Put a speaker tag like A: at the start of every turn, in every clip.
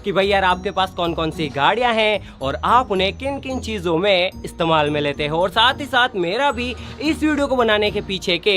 A: कि भाई यार आपके पास कौन कौन सी गाड़ियां हैं और आप उन्हें किन किन चीज़ों में इस्तेमाल में लेते हो। और साथ ही साथ मेरा भी इस वीडियो को बनाने के पीछे के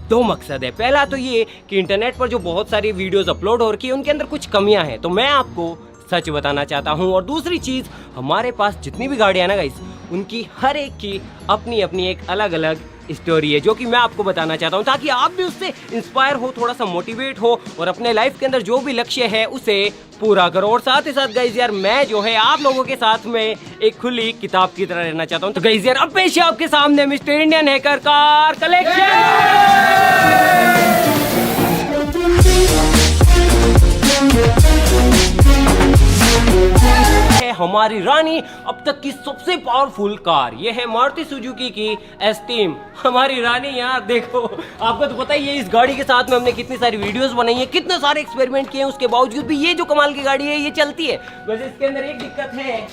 A: दो मकसद है। पहला तो ये कि इंटरनेट पर जो बहुत सारी वीडियोस अपलोड हो रही है उनके अंदर कुछ कमियां हैं, तो मैं आपको सच बताना चाहता हूं। और दूसरी चीज़, हमारे पास जितनी भी गाड़ियां ना गाइस, उनकी हर एक की अपनी अपनी एक अलग अलग स्टोरी है जो कि मैं आपको बताना चाहता हूं, ताकि आप भी उससे इंस्पायर हो, थोड़ा सा मोटिवेट हो और अपने लाइफ के अंदर जो भी लक्ष्य है उसे पूरा करो। और साथ ही साथ गाइस यार मैं जो है आप लोगों के साथ में एक खुली किताब की तरह रहना चाहता हूं। तो गाइस यार अब पेश है आपके सामने mister Indian hacker car collection. हमारी रानी अब तक की सबसे पावरफुल कार, ये है मारुति सुजुकी की एस्टीम। हमारी रानी यार देखो, आपको तो पता ही है इस गाड़ी के साथ में हमने कितनी सारी वीडियोस बनाई है, कितने सारे एक्सपेरिमेंट किए हैं, उसके बावजूद भी ये जो कमाल की गाड़ी है ये चलती है। वैसे इसके अंदर एक दिक्कत है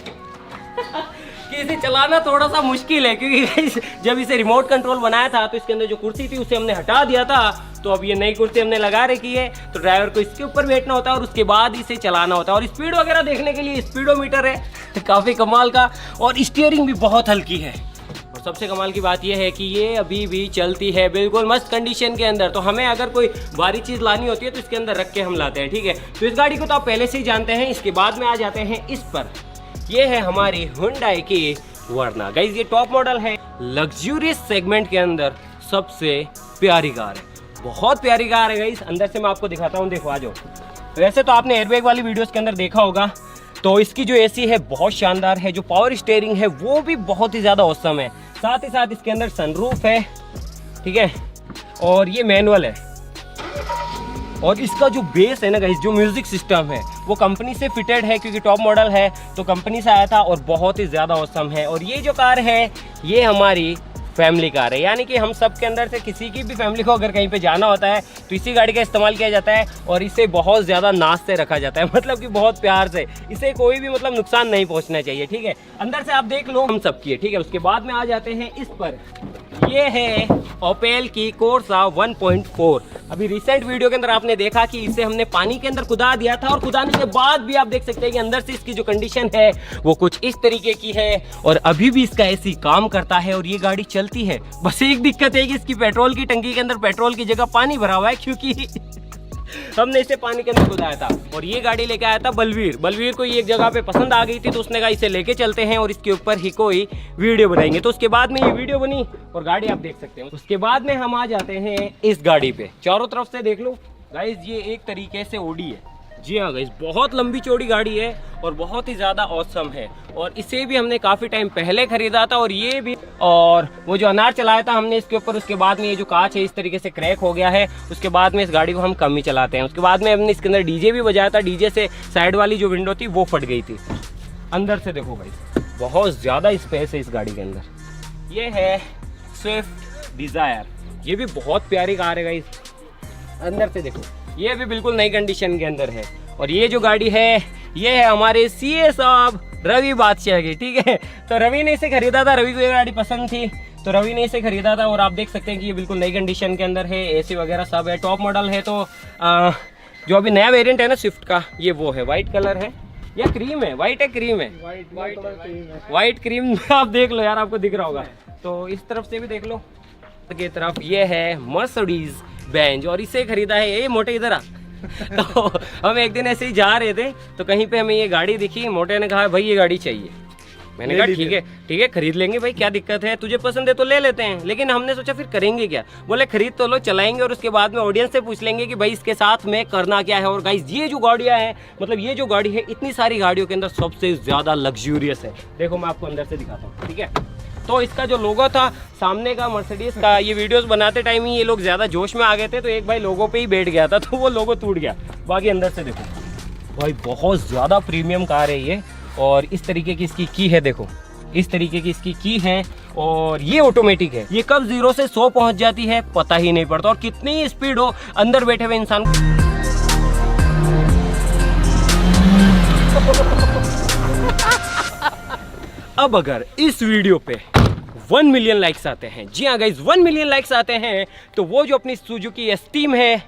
A: कि इसे चलाना थोड़ा सा मुश्किल है, क्योंकि जब इसे रिमोट कंट्रोल बनाया था तो इसके अंदर जो कुर्सी थी उसे हमने हटा दिया था, तो अब ये नई कुर्सी हमने लगा रखी है, तो ड्राइवर को इसके ऊपर बैठना होता है और उसके बाद इसे चलाना होता है। और स्पीड वगैरह देखने के लिए स्पीडोमीटर है तो काफ़ी कमाल का, और स्टीयरिंग भी बहुत हल्की है। और सबसे कमाल की बात यह है कि ये अभी भी चलती है बिल्कुल मस्त कंडीशन के अंदर। तो हमें अगर कोई भारी चीज़ लानी होती है तो इसके अंदर रख के हम लाते हैं, ठीक है। तो इस गाड़ी को तो आप पहले से ही जानते हैं। इसके बाद में आ जाते हैं इस पर, ये है हमारी हुंडई की वर्ना। गाइस ये टॉप मॉडल है, लग्जूरियस सेगमेंट के अंदर सबसे प्यारी कार है, बहुत प्यारी कार है गाइस। अंदर से मैं आपको दिखाता हूँ, देखो आ जाओ। वैसे तो आपने एयरबैग वाली वीडियोस के अंदर देखा होगा, तो इसकी जो एसी है बहुत शानदार है, जो पावर स्टीयरिंग है वो भी बहुत ही ज़्यादा औसम है। साथ ही साथ इसके अंदर सनरूफ है, ठीक है, और ये मैनुअल है। और इसका जो बेस है ना गाइस, जो म्यूजिक सिस्टम है वो कंपनी से फिटेड है, क्योंकि टॉप मॉडल है तो कंपनी से आया था और बहुत ही ज़्यादा औसम है। और ये जो कार है ये हमारी फैमिली कार है, यानी कि हम सब के अंदर से किसी की भी फैमिली को अगर कहीं पे जाना होता है तो इसी गाड़ी का इस्तेमाल किया जाता है। और इसे बहुत ज़्यादा नाज से रखा जाता है, मतलब कि बहुत प्यार से, इसे कोई भी मतलब नुकसान नहीं पहुंचना चाहिए, ठीक है। अंदर से आप देख लो हम सब की है, ठीक है। उसके बाद में आ जाते हैं इस पर, ये है ओपेल की कोर्सा 1.4। अभी रिसेंट वीडियो के अंदर आपने देखा कि इसे हमने पानी के अंदर कुदा दिया था, और कुदाने के बाद भी आप देख सकते हैं कि अंदर से इसकी जो कंडीशन है वो कुछ इस तरीके की है, और अभी भी इसका एसी काम करता है और ये गाड़ी चलती है। बस एक दिक्कत है कि इसकी पेट्रोल की टंकी के अंदर पेट्रोल की जगह पानी भरा हुआ है, क्योंकि हमने इसे पानी के अंदर कुदाया था। और ये गाड़ी लेके आया था बलवीर को ये एक जगह पे पसंद आ गई थी, तो उसने कहा इसे लेके चलते हैं और इसके ऊपर ही कोई वीडियो बनाएंगे। तो उसके बाद में ये वीडियो बनी और गाड़ी आप देख सकते हैं। उसके बाद में हम आ जाते हैं इस गाड़ी पे, चारों तरफ से देख लो गाइज, ये एक तरीके से ओडी है। जी हाँ गाइज, बहुत लंबी चौड़ी गाड़ी है और बहुत ही ज़्यादा औसम है। और इसे भी हमने काफ़ी टाइम पहले खरीदा था, और ये भी, और वो जो अनार चलाया था हमने इसके ऊपर, उसके बाद में ये जो कांच है इस तरीके से क्रैक हो गया है। उसके बाद में इस गाड़ी को हम कम ही चलाते हैं। उसके बाद में हमने इसके अंदर डीजे भी बजाया था, डीजे से साइड वाली जो विंडो थी वो फट गई थी। अंदर से देखो गाइज, बहुत ज़्यादा स्पेस है इस गाड़ी के अंदर। ये है स्विफ्ट डिज़ायर, ये भी बहुत प्यारी कार है गाइज। अंदर से देखो, ये भी बिल्कुल नई कंडीशन के अंदर है। और ये जो गाड़ी है ये है हमारे सीए साहब रवि बादशाह की, ठीक है। तो रवि ने इसे खरीदा था, रवि को ये गाड़ी पसंद थी तो रवि ने इसे खरीदा था। और आप देख सकते हैं कि ये बिल्कुल नई कंडीशन के अंदर है, एसी वगैरह सब है, टॉप मॉडल है। तो जो अभी नया वेरिएंट है ना स्विफ्ट का, ये वो है, वाइट कलर है या क्रीम है, वाइट है क्रीम है, वाइट क्रीम आप देख लो यार, आपको दिख रहा होगा। तो इस तरफ से भी देख लो की तरफ, ये है मर्सिडीज बेंज, और इसे खरीदा है ये मोटे इधर आ। तो हम एक दिन ऐसे ही जा रहे थे तो कहीं पे हमें ये गाड़ी दिखी, मोटे ने कहा भाई ये गाड़ी चाहिए। मैंने कहा ठीक है खरीद लेंगे भाई, क्या दिक्कत है, तुझे पसंद है तो ले लेते हैं। लेकिन हमने सोचा फिर करेंगे क्या, बोले खरीद तो लो, चलाएंगे और उसके बाद में ऑडियंस से पूछ लेंगे कि भाई इसके साथ में करना क्या है। और गाइस ये जो गाड़ियाँ हैं, मतलब ये जो गाड़ी है इतनी सारी गाड़ियों के अंदर सबसे ज़्यादा लग्जूरियस है। देखो मैं आपको अंदर से दिखाता हूँ, ठीक है। तो इसका जो लोगो था सामने का मर्सिडीज का, ये वीडियोस बनाते टाइम ही ये लोग ज़्यादा जोश में आ गए थे, तो एक भाई लोगो पे ही बैठ गया था, तो वो लोगो टूट गया। बाकी अंदर से देखो भाई, बहुत ज़्यादा प्रीमियम कार है ये। और इस तरीके की इसकी की है, देखो इस तरीके की इसकी की है, और ये ऑटोमेटिक है। ये कब 0 से 100 पहुंच जाती है पता ही नहीं पड़ता, और कितनी स्पीड हो अंदर बैठे हुए इंसान अब अगर इस वीडियो पे 1 मिलियन लाइक्स आते हैं, जी हाँ गाइज 1 मिलियन लाइक्स आते हैं, तो वो जो अपनी सुजुकी एस्टीम है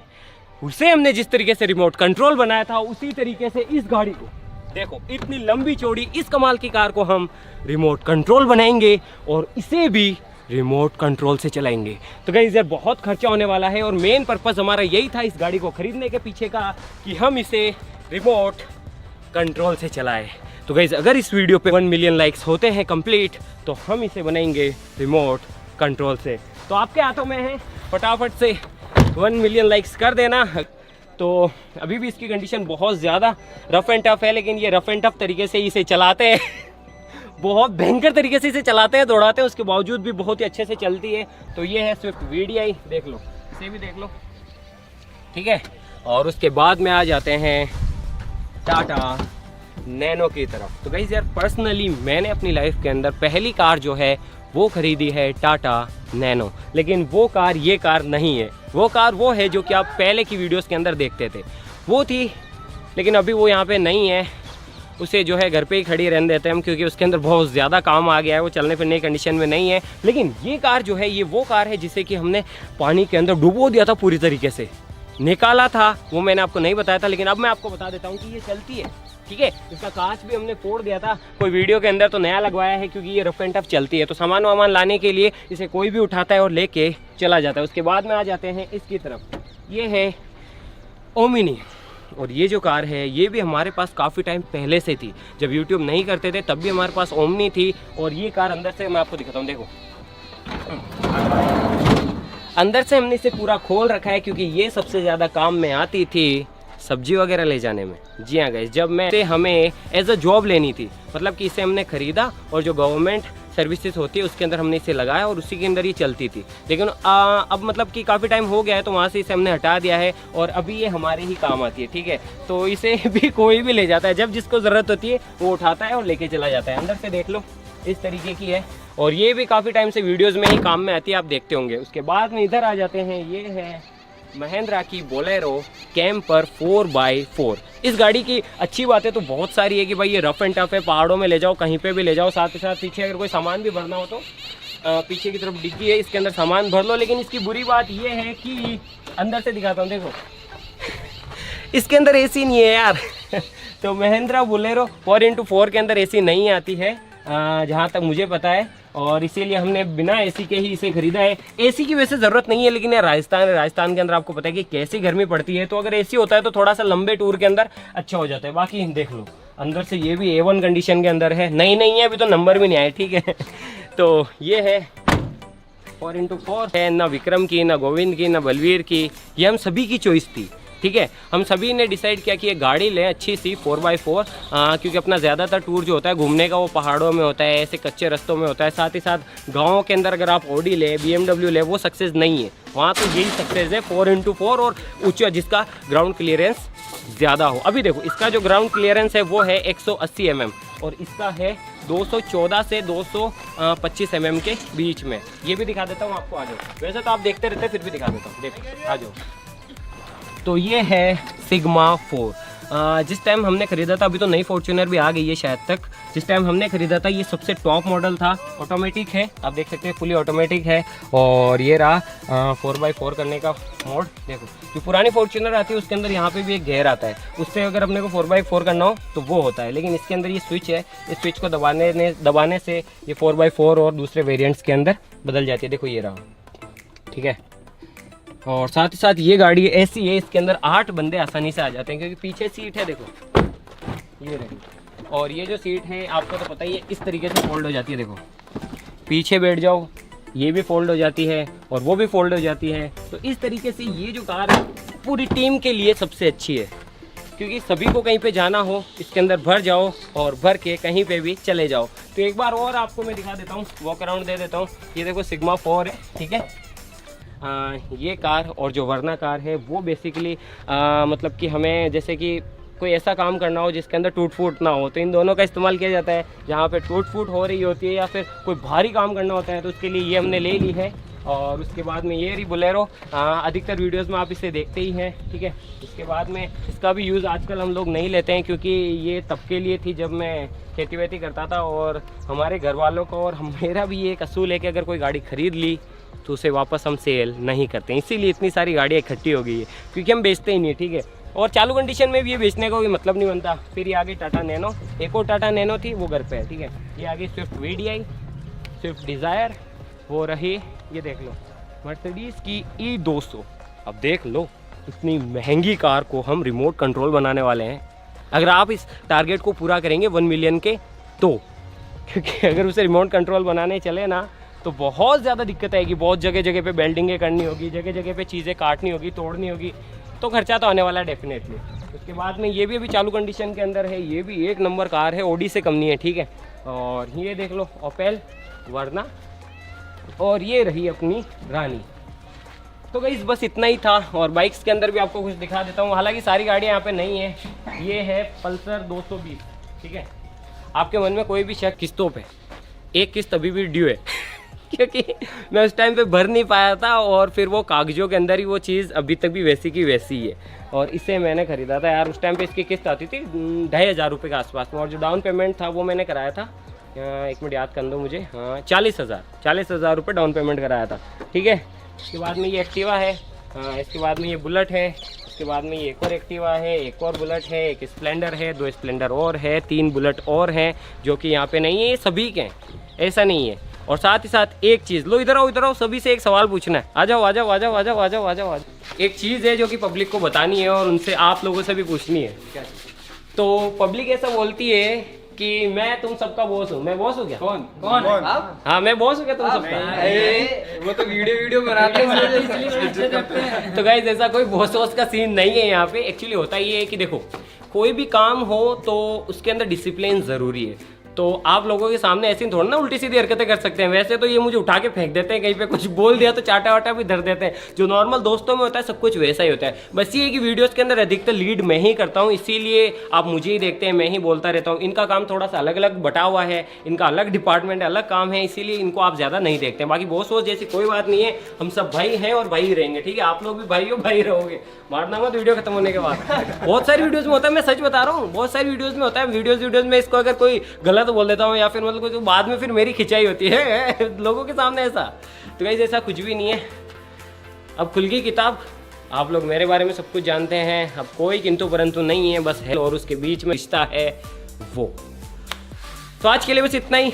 A: उसे हमने जिस तरीके से रिमोट कंट्रोल बनाया था उसी तरीके से इस गाड़ी को देखो इतनी लंबी चौड़ी इस कमाल की कार को हम रिमोट कंट्रोल बनाएंगे और इसे भी रिमोट कंट्रोल से चलाएंगे। तो गाइस यार बहुत खर्चा होने वाला है और मेन पर्पस हमारा यही था इस गाड़ी को खरीदने के पीछे का कि हम इसे रिमोट कंट्रोल से चलाएं। तो गाइस अगर इस वीडियो पे 1 मिलियन लाइक्स होते हैं कंप्लीट तो हम इसे बनाएंगे रिमोट कंट्रोल से। तो आपके हाथों में है, फटाफट से 1 मिलियन लाइक्स कर देना। तो अभी भी इसकी कंडीशन बहुत ज़्यादा रफ़ एंड टफ़ है, लेकिन ये रफ़ एंड टफ़ तरीके से इसे चलाते हैं बहुत भयंकर तरीके से इसे चलाते हैं, दौड़ाते हैं, उसके बावजूद भी बहुत ही अच्छे से चलती है। तो ये है स्विफ्ट VDI, देख लो, इसे भी देख लो, ठीक है। और उसके बाद में आ जाते हैं टाटा नैनो की तरफ। तो गाइस यार पर्सनली मैंने अपनी लाइफ के अंदर पहली कार जो है वो खरीदी है टाटा नैनो, लेकिन वो कार ये कार नहीं है। वो कार वो है जो कि आप पहले की वीडियोस के अंदर देखते थे, वो थी, लेकिन अभी वो यहाँ पे नहीं है। उसे जो है घर पे ही खड़ी रहने देते हैं हम, क्योंकि उसके अंदर बहुत ज़्यादा काम आ गया है, वो चलने फिरने की कंडीशन में नहीं है। लेकिन ये कार जो है ये वो कार है जिसे कि हमने पानी के अंदर डुबो दिया था, पूरी तरीके से निकाला था, वो मैंने आपको नहीं बताया था, लेकिन अब मैं आपको बता देता हूँ कि ये चलती है, ठीक है। इसका कांच भी हमने फोड़ दिया था कोई वीडियो के अंदर, तो नया लगवाया है क्योंकि ये रफ एंड टफ चलती है। तो सामान वामान लाने के लिए इसे कोई भी उठाता है और लेके चला जाता है। उसके बाद में आ जाते हैं इसकी तरफ, ये है ओमिनी। और ये जो कार है ये भी हमारे पास काफ़ी टाइम पहले से थी, जब यूट्यूब नहीं करते थे तब भी हमारे पास ओमनी थी। और ये कार अंदर से मैं आपको दिखाता हूँ, देखो अंदर से हमने इसे पूरा खोल रखा है, क्योंकि ये सबसे ज़्यादा काम में आती थी सब्जी वगैरह ले जाने में। जी हाँ गाइस, जब मैं हमें एज अ जॉब लेनी थी, मतलब कि इसे हमने ख़रीदा और जो गवर्नमेंट सर्विसेज होती है उसके अंदर हमने इसे लगाया और उसी के अंदर ये चलती थी। लेकिन अब मतलब कि काफ़ी टाइम हो गया है तो वहाँ से इसे हमने हटा दिया है और अभी ये हमारे ही काम आती है, ठीक है। तो इसे भी कोई भी ले जाता है, जब जिसको ज़रूरत होती है वो उठाता है और लेके चला जाता है। अंदर से देख लो इस तरीके की है और ये भी काफ़ी टाइम से वीडियोज़ में ही काम में आती है, आप देखते होंगे। उसके बाद में इधर आ जाते हैं, ये है महिंद्रा की बोलेरो कैंपर 4x4। इस गाड़ी की अच्छी बातें तो बहुत सारी है कि भाई ये रफ एंड टफ है, पहाड़ों में ले जाओ, कहीं पे भी ले जाओ, साथ ही साथ पीछे अगर कोई सामान भी भरना हो तो पीछे की तरफ डिग्गी है, इसके अंदर सामान भर लो। लेकिन इसकी बुरी बात ये है कि अंदर से दिखाता हूँ, देखो इसके अंदर एसी नहीं है यार तो महिंद्रा बोलेरो 4x4 के अंदर एसी नहीं आती है जहाँ तक मुझे पता है, और इसीलिए हमने बिना एसी के ही इसे खरीदा है। एसी की वैसे ज़रूरत नहीं है, लेकिन यार राजस्थान के अंदर आपको पता है कि कैसी गर्मी पड़ती है, तो अगर एसी होता है तो थोड़ा सा लंबे टूर के अंदर अच्छा हो जाता है। बाकी देख लो अंदर से ये भी A1 कंडीशन के अंदर है, नहीं है अभी तो नंबर भी नहीं आए, ठीक है तो ये है 4x4 है, ना विक्रम की, ना गोविंद की, ना बलवीर की, ये हम सभी की चॉइस थी, ठीक है। हम सभी ने डिसाइड किया कि ये गाड़ी लें अच्छी सी 4x4, क्योंकि अपना ज़्यादातर टूर जो होता है घूमने का वो पहाड़ों में होता है, ऐसे कच्चे रास्तों में होता है। साथ ही साथ गाँव के अंदर अगर आप ऑडी ले, BMW ले, वो सक्सेस नहीं है, वहाँ तो यही सक्सेस है 4x4 और ऊँचा, जिसका ग्राउंड क्लियरेंस ज़्यादा हो। अभी देखो इसका जो ग्राउंड क्लियरेंस है वो है 180 mm और इसका है 214 से 225 mm के बीच में। ये भी दिखा देता हूँ आपको, आ जाओ। वैसे तो आप देखते रहते, फिर भी दिखा देता हूँ, देखो आ जाओ। तो ये है सिग्मा 4। जिस टाइम हमने ख़रीदा था, अभी तो नई फॉर्च्यूनर भी आ गई है शायद तक, जिस टाइम हमने ख़रीदा था ये सबसे टॉप मॉडल था। ऑटोमेटिक है, आप देख सकते हैं, फुली ऑटोमेटिक है। और ये रहा 4x4 करने का मोड। देखो जो पुरानी फॉर्च्यूनर आती है उसके अंदर यहाँ पे भी एक गेयर आता है, उससे अगर अपने को 4x4 करना हो तो वो होता है। लेकिन इसके अंदर ये स्विच है, इस स्विच को दबाने से ये 4x4 और दूसरे वेरियंट्स के अंदर बदल जाती है। देखो ये रहा, ठीक है। और साथ ही साथ ये गाड़ी ऐसी है, इसके अंदर 8 बंदे आसानी से आ जाते हैं, क्योंकि पीछे सीट है, देखो ये रही। और ये जो सीट है आपको तो पता ही है, इस तरीके से फोल्ड हो जाती है, देखो पीछे बैठ जाओ, ये भी फोल्ड हो जाती है और वो भी फोल्ड हो जाती है। तो इस तरीके से ये जो कार है पूरी टीम के लिए सबसे अच्छी है, क्योंकि सभी को कहीं पे जाना हो इसके अंदर भर जाओ और भर के कहीं पे भी चले जाओ। तो एक बार और आपको मैं दिखा देता हूँ, वॉक अराउंड दे देता हूँ। ये देखो सिग्मा 4 है, ठीक है। ये कार और जो वरना कार है वो बेसिकली मतलब कि हमें जैसे कि कोई ऐसा काम करना हो जिसके अंदर टूट फूट ना हो, तो इन दोनों का इस्तेमाल किया जाता है। जहाँ पे टूट फूट हो रही होती है या फिर कोई भारी काम करना होता है तो उसके लिए ये हमने ले ली है। और उसके बाद में ये रही बोलेरो, अधिकतर वीडियोस में आप इसे देखते ही हैं, ठीक है। इसके बाद में इसका भी यूज़ आजकल हम लोग नहीं लेते हैं, क्योंकि ये तब के लिए थी जब मैं खेती वेती करता था, और हमारे घर वालों को और मेरा भी ये एक असूल है कि अगर कोई गाड़ी ख़रीद ली तो उसे वापस हम सेल नहीं करते हैं। इसीलिए इतनी सारी गाड़ियाँ इकट्ठी हो गई है, क्योंकि हम बेचते ही नहीं, ठीक है। और चालू कंडीशन में भी ये बेचने का कोई मतलब नहीं बनता। फिर ये आगे टाटा नैनो, एक और टाटा नैनो थी वो घर पे है, ठीक है। ये आगे स्विफ्ट VDI, स्विफ्ट डिज़ायर, वो रही ये देख लो मर्सिडीज़ की E200। अब देख लो इतनी महंगी कार को हम रिमोट कंट्रोल बनाने वाले हैं। अगर आप इस टारगेट को पूरा करेंगे 1 मिलियन के तो, क्योंकि अगर उसे रिमोट कंट्रोल बनाने चले ना तो बहुत ज़्यादा दिक्कत आएगी। बहुत जगह जगह पे बेल्डिंगें करनी होगी, जगह जगह पे चीज़ें काटनी होगी, तोड़नी होगी, तो खर्चा तो आने वाला है डेफिनेटली। उसके बाद में ये भी अभी चालू कंडीशन के अंदर है, ये भी एक नंबर कार है, ऑडी से कम नहीं है, ठीक है। और ये देख लो ओपेल वर्ना, और ये रही अपनी रानी। तो गाइस बस इतना ही था। और बाइक्स के अंदर भी आपको कुछ दिखा देता हूँ, हालांकि सारी गाड़ियाँ यहाँ पे नहीं है। ये है पल्सर 220, ठीक है। आपके मन में कोई भी शक किस्तों पे, एक किस्त अभी भी ड्यू है क्योंकि मैं उस टाइम पे भर नहीं पाया था, और फिर वो कागजों के अंदर ही वो चीज़ अभी तक भी वैसी की वैसी ही है। और इसे मैंने ख़रीदा था यार, उस टाइम पे इसकी किस्त आती थी 2500 रुपये के आसपास में, और जो डाउन पेमेंट था वो मैंने कराया था, एक मिनट याद कर दो मुझे, हाँ 40,000 रुपये डाउन पेमेंट कराया था, ठीक है। इसके बाद में ये एक्टिवा है, इसके बाद में ये बुलेट है, इसके बाद में ये एक और एक्टिवा है, एक और बुलेट है, एक स्प्लेंडर है, 2 स्प्लेंडर और है, 3 बुलेट और हैं जो कि यहाँ पे नहीं है, ये सभी के हैं, ऐसा नहीं है। और साथ ही साथ एक चीज़, लो इधर आओ, सभी से एक सवाल पूछना है, आ जाओ। एक चीज़ है जो कि पब्लिक को बतानी है और उनसे आप लोगों से भी पूछनी है। तो पब्लिक ऐसा बोलती है कि मैं तुम सबका बॉस हूँ। मैं बॉस हूँ क्या?
B: कौन आप?
A: हाँ मैं बॉस हूँ क्या तुम सबका?
B: वो तो वीडियो बनाते हैं।
A: तो गाइस ऐसा कोई बॉस वॉस का सीन नहीं है यहाँ पे। एक्चुअली होता ये है कि देखो कोई भी काम हो तो उसके अंदर डिसिप्लिन ज़रूरी है। तो आप लोगों के सामने ऐसी थोड़ा ना उल्टी सीधी हरकतें कर सकते हैं। वैसे तो ये मुझे उठा के फेंक देते हैं, कहीं पे कुछ बोल दिया तो चाटा वाटा भी धर देते हैं। जो नॉर्मल दोस्तों में होता है सब कुछ वैसा ही होता है। बस ये है कि वीडियोस के अंदर अधिकतर लीड मैं ही करता हूँ, इसीलिए आप मुझे ही देखते हैं, मैं ही बोलता रहता हूँ। इनका काम थोड़ा सा अलग अलग बटा हुआ है, इनका अलग डिपार्टमेंट है, अलग काम है, इसीलिए इनको आप ज़्यादा नहीं देखते हैं। बाकी बॉस वॉस जैसी कोई बात नहीं है, हम सब भाई हैं और भाई ही रहेंगे, ठीक है। आप लोग भी भाई हो, भाई रहोगे। मारना मत वीडियो खत्म होने के बाद। बहुत सारी वीडियोस में होता है, मैं सच बता रहा हूँ, बहुत सारी वीडियोस में होता है। वीडियोस में इसको अगर कोई गलत बोल देता हूँ या फिर मतलब कुछ, बाद में फिर मेरी खिंचाई होती है लोगों के सामने ऐसा। तो गाइस ऐसा कुछ भी नहीं है। अब खुल गई किताब, आप लोग मेरे बारे में सब कुछ जानते हैं। अब कोई किंतु परंतु नहीं है, बस है और उसके बीच में रिश्ता है वो। तो आज के लिए बस इतना ही।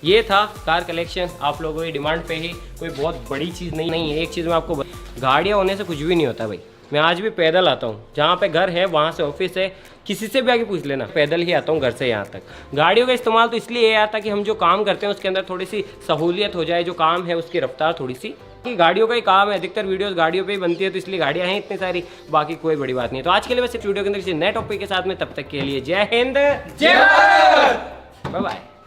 A: ये था कार कलेक्शन, आप लोगों की डिमांड पे ही, कोई बहुत बड़ी चीज़ नहीं है। एक चीज़ मैं आपको, गाड़ियाँ होने से कुछ भी नहीं होता भाई। मैं आज भी पैदल आता हूँ, जहाँ पे घर है वहाँ से ऑफिस है, किसी से भी आगे पूछ लेना, पैदल ही आता हूँ घर से यहाँ तक। गाड़ियों का इस्तेमाल तो इसलिए है ताकि हम जो काम करते हैं उसके अंदर थोड़ी सी सहूलियत हो जाए, जो काम है उसकी रफ्तार थोड़ी सी, कि गाड़ियों का ही काम है, अधिकतर वीडियोस गाड़ियों पे ही बनती है, तो इसलिए गाड़ियाँ हैं इतनी सारी, बाकी कोई बड़ी बात नहीं है। तो आज के लिए बस इस वीडियो के अंदर किसी नए टॉपिक के साथ में, तब तक के लिए जय हिंद, जय भारत, बाय बाय।